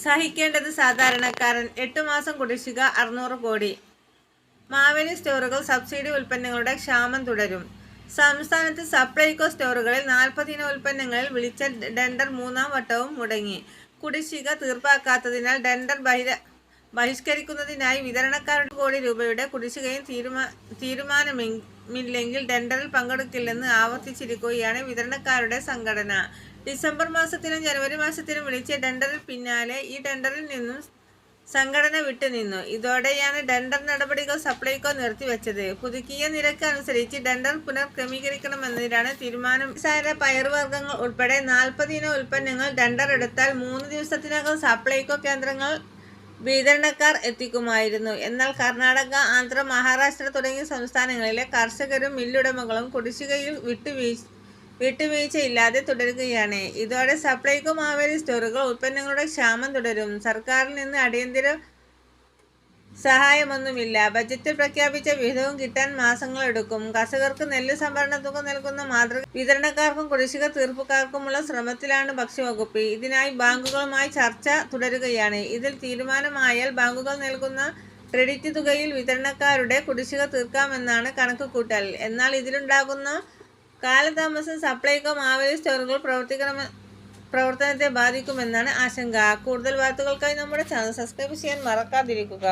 സഹിക്കേണ്ടത് സാധാരണക്കാരൻ. 8 മാസം കുടിശ്ശിക 600 കോടി. മാവേലി സ്റ്റോറുകൾ സബ്സിഡി ഉൽപ്പന്നങ്ങളുടെ ക്ഷാമം തുടരും. സംസ്ഥാനത്ത് സപ്ലൈകോ സ്റ്റോറുകളിൽ 40 ഇന ഉൽപ്പന്നങ്ങളിൽ വിളിച്ച ടെൻഡർ 3-ാം വട്ടവും മുടങ്ങി. കുടിശ്ശിക തീർപ്പാക്കാത്തതിനാൽ ടെൻഡർ ബഹിഷ്കരിക്കുന്നതിനായി വിതരണക്കാരുടെ കോടി രൂപയുടെ കുടിശ്ശികയും തീരുമാനമില്ലെങ്കിൽ ടെൻഡറിൽ പങ്കെടുക്കില്ലെന്ന് ആവർത്തിച്ചിരിക്കുകയാണ് വിതരണക്കാരുടെ സംഘടന. ഡിസംബർ മാസത്തിലും ജനുവരി മാസത്തിലും വിളിച്ച ടെൻഡറിന് പിന്നാലെ ഈ ടെൻഡറിൽ നിന്നും സംഘടന വിട്ടുനിന്നു. ഇതോടെയാണ് ടെൻഡർ നടപടികൾ സപ്ലൈകോ നിർത്തിവെച്ചത്. പുതുക്കിയ നിരക്ക് അനുസരിച്ച് ടെൻഡർ പുനർക്രമീകരിക്കണമെന്നതിനാണ് തീരുമാനം. പഞ്ചസാര, പയറുവർഗ്ഗങ്ങൾ ഉൾപ്പെടെ 40 ഇന ഉൽപ്പന്നങ്ങൾ ടെൻഡർ എടുത്താൽ 3 ദിവസത്തിനകം സപ്ലൈകോ കേന്ദ്രങ്ങൾ വിതരണക്കാർ എത്തിക്കുമായിരുന്നു. എന്നാൽ കർണാടക, ആന്ധ്ര, മഹാരാഷ്ട്ര തുടങ്ങിയ സംസ്ഥാനങ്ങളിലെ കർഷകരും മില്ലുടമകളും കുടിശ്ശികയിൽ വിട്ടുവീഴ്ചയില്ലാതെ തുടരുകയാണ്. ഇതോടെ സപ്ലൈകോ മാവേലി സ്റ്റോറുകൾ ഉൽപ്പന്നങ്ങളുടെ ക്ഷാമം തുടരും. സർക്കാരിൽ നിന്ന് അടിയന്തര സഹായമൊന്നുമില്ല. ബജറ്റിൽ പ്രഖ്യാപിച്ച വിഹിതവും കിട്ടാൻ മാസങ്ങളെടുക്കും. കർഷകർക്ക് നെല്ല് സംഭരണ തുക നൽകുന്ന മാതൃക വിതരണക്കാർക്കും കുടിശ്ശിക തീർപ്പുകാർക്കുമുള്ള ശ്രമത്തിലാണ് ഭക്ഷ്യവകുപ്പ്. ഇതിനായി ബാങ്കുകളുമായി ചർച്ച തുടരുകയാണ്. ഇതിൽ തീരുമാനമായാൽ ബാങ്കുകൾ നൽകുന്ന ക്രെഡിറ്റ് തുകയിൽ വിതരണക്കാരുടെ കുടിശ്ശിക തീർക്കാമെന്നാണ് കണക്കുകൂട്ടൽ. എന്നാൽ ഇതിലുണ്ടാകുന്ന കാലതാമസം സപ്ലൈകോ മാവേലി സ്റ്റോറുകൾ പ്രവർത്തനത്തെ ബാധിക്കുമെന്നാണ് ആശങ്ക. കൂടുതൽ വാർത്തകൾക്കായി നമ്മുടെ ചാനൽ സബ്സ്ക്രൈബ് ചെയ്യാൻ മറക്കാതിരിക്കുക.